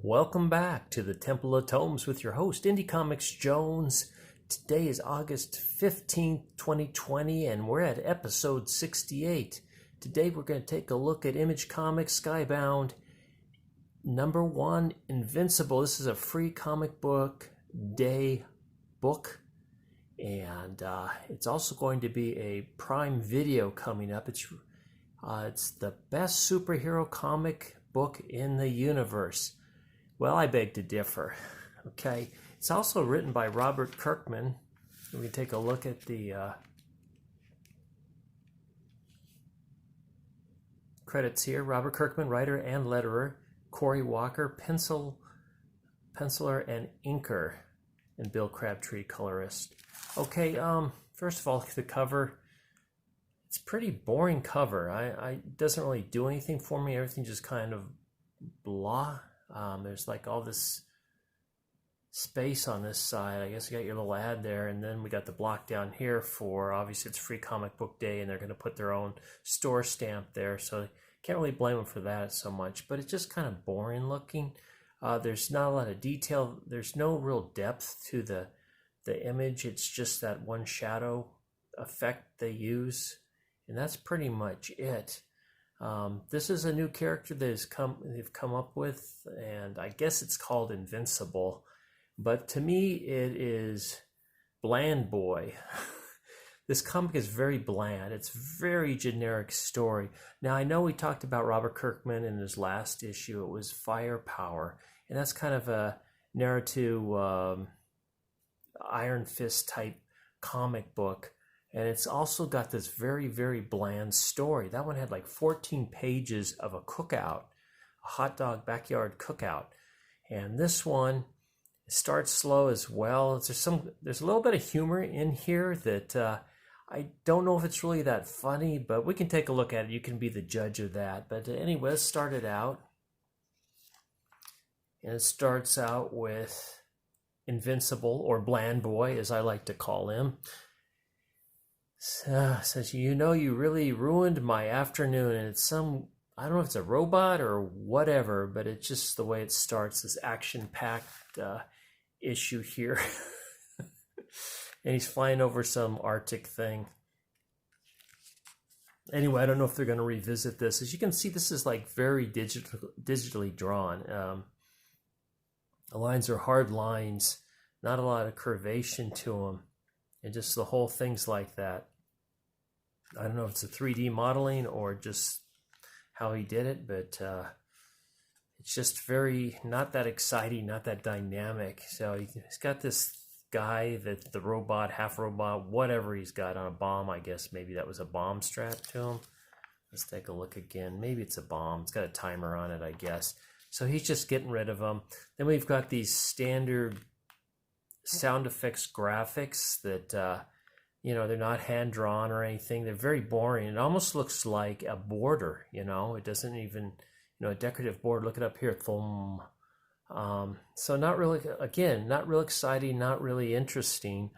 Welcome back to the Temple of Tomes with your host, Indie Comics Jones. Today is August 15th, 2020, and we're at episode 68. Today we're going to take a look at Image Comics Skybound number 1, Invincible. This is a free comic book day book, and it's also going to be a Prime Video coming up. It's the best superhero comic book in the universe. Well, I beg to differ. Okay, it's also written by Robert Kirkman. Let me take a look at the credits here. Robert Kirkman, writer and letterer. Corey Walker, penciler and inker, and Bill Crabtree, colorist. Okay, first of all, the cover. It's a pretty boring cover. It doesn't really do anything for me. Everything just kind of blah. There's like all this space on this side. I guess you got your little ad there, and then we got the block down here for, obviously it's free comic book day, and they're going to put their own store stamp there, so can't really blame them for that so much, but it's just kind of boring looking. There's not a lot of detail. There's no real depth to the image. It's just that one shadow effect they use, and that's pretty much it. This is a new character that they've come up with, and I guess it's called Invincible, but to me it is Bland Boy. This comic is very bland. It's very generic story. Now, I know we talked about Robert Kirkman in his last issue. It was Firepower, and that's kind of a narrative Iron Fist type comic book. And it's also got this very, very bland story. That one had like 14 pages of a cookout, a hot dog backyard cookout. And this one starts slow as well. There's a little bit of humor in here that I don't know if it's really that funny, but we can take a look at it. You can be the judge of that. But anyway, let's start it out. And it starts out with Invincible, or Bland Boy, as I like to call him. Says, you really ruined my afternoon, and it's I don't know if it's a robot or whatever, but it's just the way it starts, this action-packed issue here. And he's flying over some Arctic thing. Anyway, I don't know if they're going to revisit this. As you can see, this is like very digitally drawn. The lines are hard lines, not a lot of curvation to them, and just the whole thing's like that. I don't know if it's a 3D modeling or just how he did it, but it's just very, not that exciting, not that dynamic. So he's got this guy, the robot, half robot, whatever he's got on a bomb. I guess maybe that was a bomb strapped to him. Let's take a look again. Maybe it's a bomb. It's got a timer on it, I guess. So he's just getting rid of them. Then we've got these standard sound effects graphics that they're not hand drawn or anything. They're very boring. It almost looks like a border. It doesn't even, a decorative board. Look it up here. Thumb. So not really, again, not real exciting, not really interesting.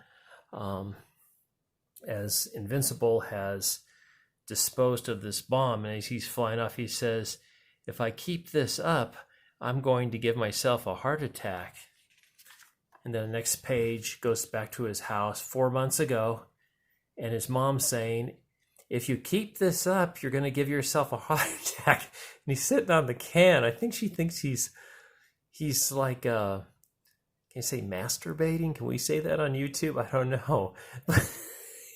As Invincible has disposed of this bomb, and as he's flying off, he says, if I keep this up, I'm going to give myself a heart attack. And then the next page goes back to his house 4 months ago, and his mom saying, if you keep this up, you're going to give yourself a heart attack. And he's sitting on the can. I think she thinks he's like, can you say masturbating? Can we say that on YouTube? I don't know.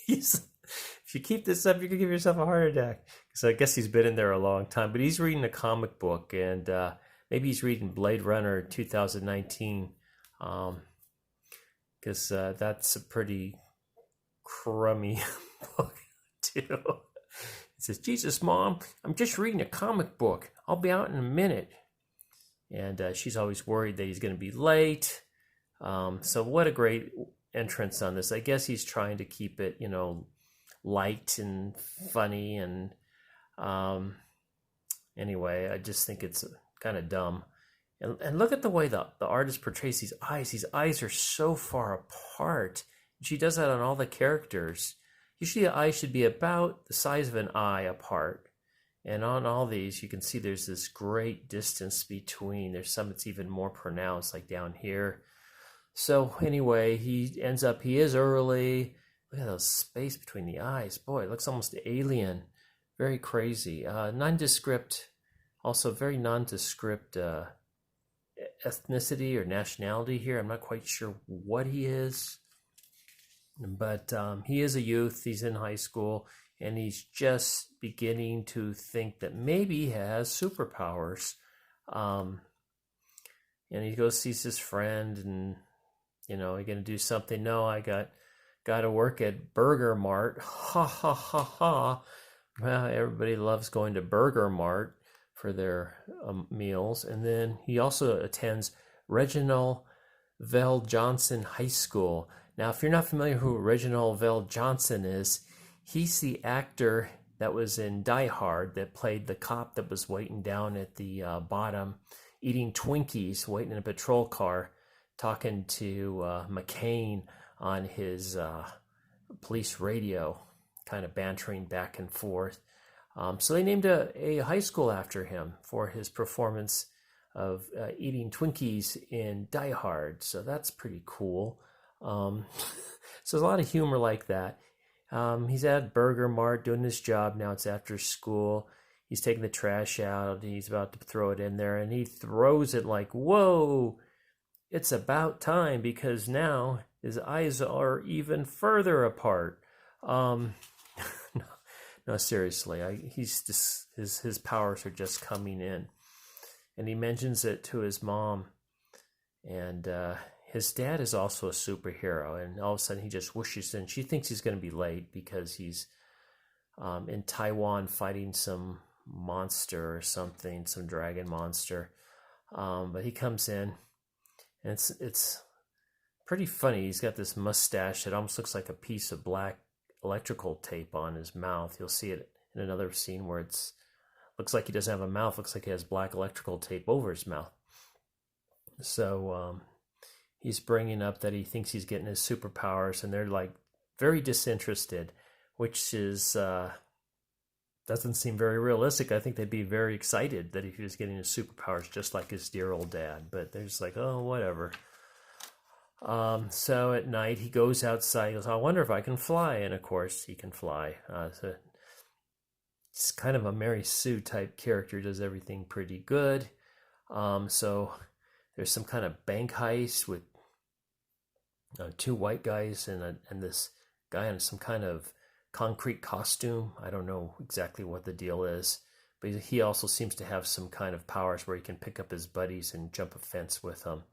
If you keep this up, you can give yourself a heart attack. So I guess he's been in there a long time. But he's reading a comic book, and maybe he's reading Blade Runner 2019. Because that's a pretty crummy book, too. It says, Jesus, Mom, I'm just reading a comic book. I'll be out in a minute. And she's always worried that he's going to be late. So what a great entrance on this. I guess he's trying to keep it, light and funny. And anyway, I just think it's kind of dumb. And look at the way the artist portrays these eyes. These eyes are so far apart. She does that on all the characters. Usually the eyes should be about the size of an eye apart. And on all these, you can see there's this great distance between. There's some that's even more pronounced, like down here. So anyway, he is early. Look at those space between the eyes. Boy, it looks almost alien. Very crazy. Nondescript, also very nondescript ethnicity or nationality here. I'm not quite sure what he is. But he is a youth. He's in high school. And he's just beginning to think that maybe he has superpowers. And he goes sees his friend, and you know, you gonna do something? No, I got to work at Burger Mart. Ha ha ha ha. Well, everybody loves going to Burger Mart for their meals. And then he also attends Reginald Vell Johnson High School. Now, if you're not familiar who Reginald Vell Johnson is, he's the actor that was in Die Hard that played the cop that was waiting down at the bottom, eating Twinkies, waiting in a patrol car, talking to McCain on his police radio, kind of bantering back and forth. So they named a high school after him for his performance of eating Twinkies in Die Hard. So that's pretty cool. So there's a lot of humor like that. He's at Burger Mart doing his job. Now it's after school. He's taking the trash out. He's about to throw it in there, and he throws it like, whoa, it's about time, because now his eyes are even further apart. No, seriously, he's just, his powers are just coming in. And he mentions it to his mom, and his dad is also a superhero, and all of a sudden he just whooshes in. She thinks he's going to be late because he's in Taiwan fighting some monster or something, some dragon monster. But he comes in, and it's pretty funny. He's got this mustache that almost looks like a piece of black electrical tape on his mouth. You'll see it in another scene where it's looks like he doesn't have a mouth. Looks like he has black electrical tape over his mouth. So he's bringing up that he thinks he's getting his superpowers, and they're like very disinterested, which is doesn't seem very realistic. I think they'd be very excited that he was getting his superpowers just like his dear old dad, but they're just like, oh, whatever. So at night he goes outside. He goes, I wonder if I can fly, and of course he can fly. So it's kind of a Mary Sue type character, does everything pretty good. So there's some kind of bank heist with two white guys and this guy in some kind of concrete costume. I don't know exactly what the deal is, but he also seems to have some kind of powers where he can pick up his buddies and jump a fence with them.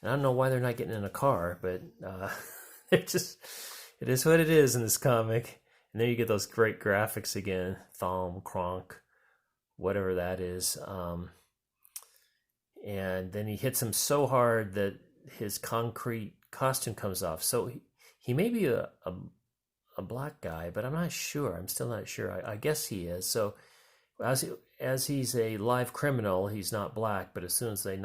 And I don't know why they're not getting in a car, but it is what it is in this comic. And then you get those great graphics again, Thom, Kronk, whatever that is. And then he hits him so hard that his concrete costume comes off. So he may be a black guy, but I'm not sure. I'm still not sure. I guess he is. So as he's a live criminal, he's not black, but as soon as they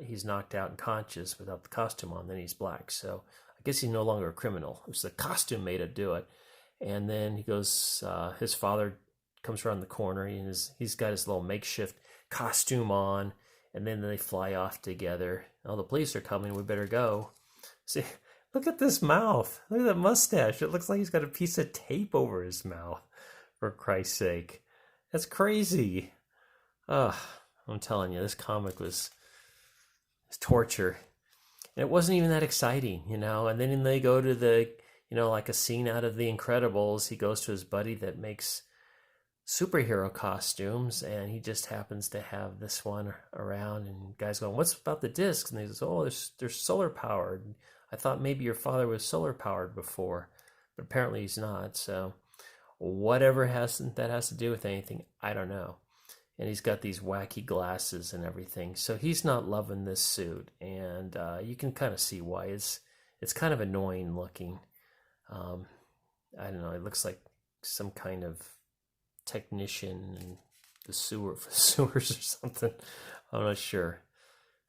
he's knocked out and conscious without the costume on, then he's black. So I guess he's no longer a criminal. It was the costume made him do it. And then he goes, his father comes around the corner, and he's got his little makeshift costume on, and then they fly off together. Oh, the police are coming, we better go. See, look at this mouth. Look at that mustache. It looks like he's got a piece of tape over his mouth, for Christ's sake. That's crazy. I'm telling you, this comic was torture. And it wasn't even that exciting, you know. And then they go to the, you know, like a scene out of The Incredibles. He goes to his buddy that makes superhero costumes, and he just happens to have this one around, and guys going, what's about the discs? And they say, oh, they're solar powered. I thought maybe your father was solar powered before, but apparently he's not. So whatever that has to do with anything, I don't know. And he's got these wacky glasses and everything, so he's not loving this suit, and you can kind of see why. It's kind of annoying looking. I don't know, it looks like some kind of technician in the sewers or something. I'm not sure.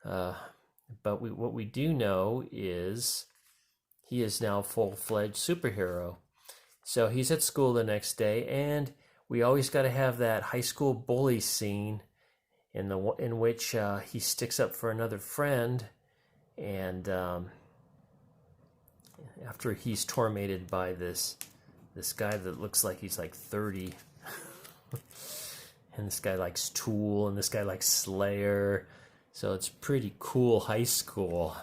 But what we do know is he is now a full-fledged superhero. So he's at school the next day, and we always got to have that high school bully scene in which he sticks up for another friend, and after he's tormented by this guy that looks like he's like 30, and this guy likes Tool, and this guy likes Slayer, so it's pretty cool high school.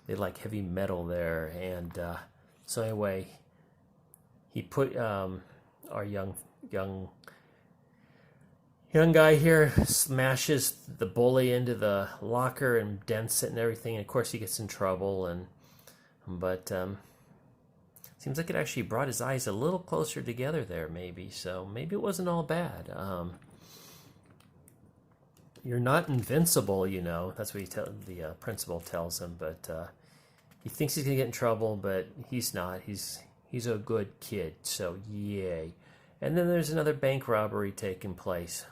They like heavy metal there, and so anyway, he put our young guy here smashes the bully into the locker and dents it and everything. And of course, he gets in trouble, but seems like it actually brought his eyes a little closer together there, maybe. So maybe it wasn't all bad. You're not invincible, you know. That's what the principal tells him. But he thinks he's gonna get in trouble, but he's not. He's a good kid. So yay! And then there's another bank robbery taking place.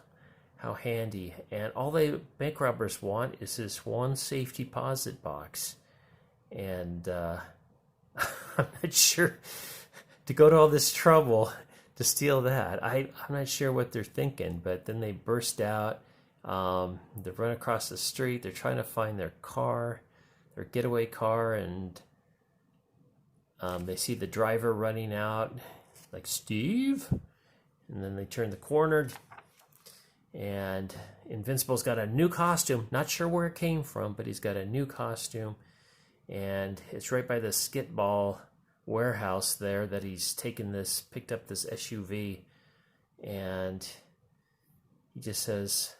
How handy. And all the bank robbers want is this one safe deposit box. And I'm not sure to go to all this trouble to steal that. I'm not sure what they're thinking, but then they burst out. They run across the street. They're trying to find their car, their getaway car, and they see the driver running out, like, Steve? And then they turn the corner, and Invincible's got a new costume. Not sure where it came from, but he's got a new costume. And it's right by the skitball warehouse there that he's picked up this SUV. And he just says,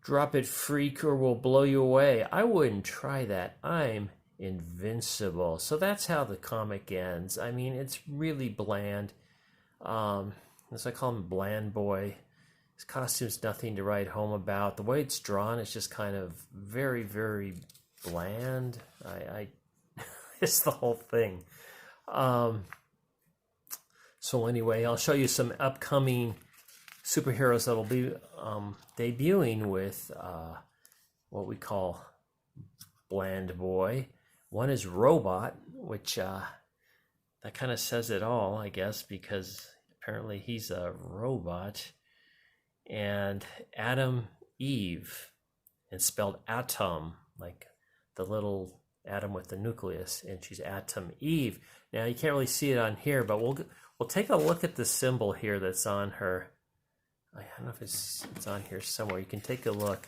"Drop it, freak, or we'll blow you away." I wouldn't try that. I'm invincible. So that's how the comic ends. I mean, it's really bland. As I call him, Bland Boy. His costume's nothing to write home about. The way it's drawn is just kind of very, very bland. It's the whole thing. So anyway, I'll show you some upcoming superheroes that'll be debuting with what we call Bland Boy. One is Robot, which that kind of says it all, I guess, because apparently he's a robot. And Adam Eve, and spelled atom, like the little atom with the nucleus, and she's Atom Eve. Now you can't really see it on here, but we'll take a look at the symbol here that's on her. I don't know if it's on here somewhere. You can take a look.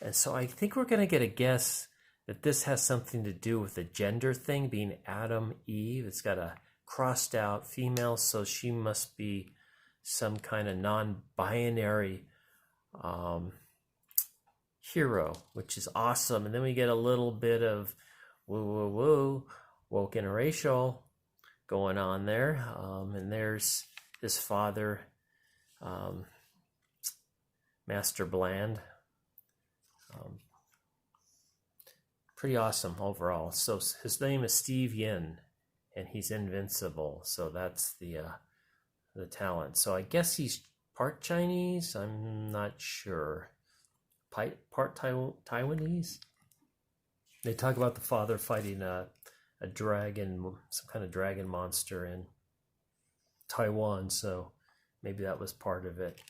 And so I think we're going to get a guess that this has something to do with the gender thing, being Adam Eve. It's got a crossed out female, so she must be some kind of non-binary hero, which is awesome. And then we get a little bit of woo, woke and racial going on there. And there's his father, Master Bland. Pretty awesome overall. So his name is Steve Yin, and he's invincible. So that's the talent. So I guess he's part Chinese. I'm not sure. Part Taiwanese. They talk about the father fighting a dragon, some kind of dragon monster in Taiwan. So maybe that was part of it.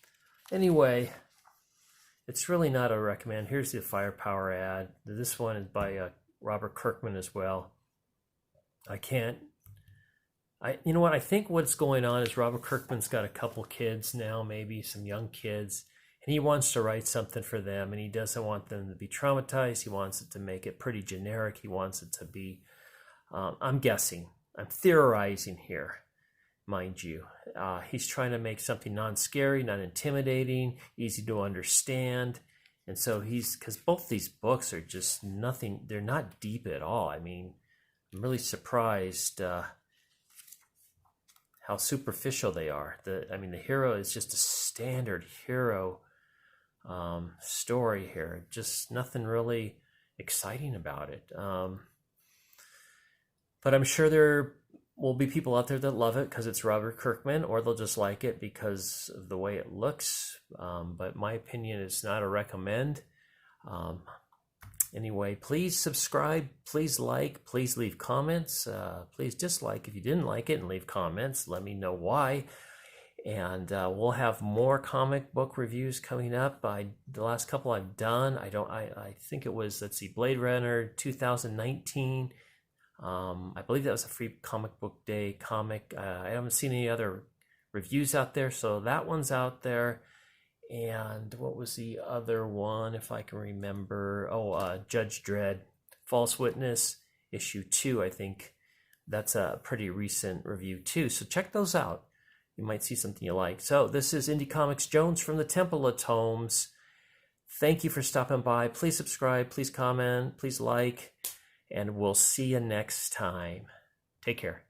Anyway, it's really not a recommend. Here's the Firepower ad. This one is by Robert Kirkman as well. You know what? I think what's going on is Robert Kirkman's got a couple kids now, maybe some young kids, and he wants to write something for them, and he doesn't want them to be traumatized. He wants it to make it pretty generic. He wants it to be, I'm guessing, I'm theorizing here, mind you. He's trying to make something non-scary, not intimidating, easy to understand. And so because both these books are just nothing, they're not deep at all. I mean, I'm really surprised how superficial they are. The hero is just a standard hero story here. Just nothing really exciting about it. But I'm sure there will be people out there that love it because it's Robert Kirkman, or they'll just like it because of the way it looks. But my opinion is not a recommend. Anyway, please subscribe, please like, please leave comments, please dislike if you didn't like it, and leave comments. Let me know why. And we'll have more comic book reviews coming up. The last couple I've done, I think it was, let's see, Blade Runner 2019. I believe that was a free comic book day comic. I haven't seen any other reviews out there, so that one's out there. And what was the other one, if I can remember? Oh, Judge Dredd, False Witness, issue 2, I think. That's a pretty recent review too, so check those out. You might see something you like. So this is Indie Comics Jones from the Temple of Tomes. Thank you for stopping by. Please subscribe, please comment, please like, and we'll see you next time. Take care.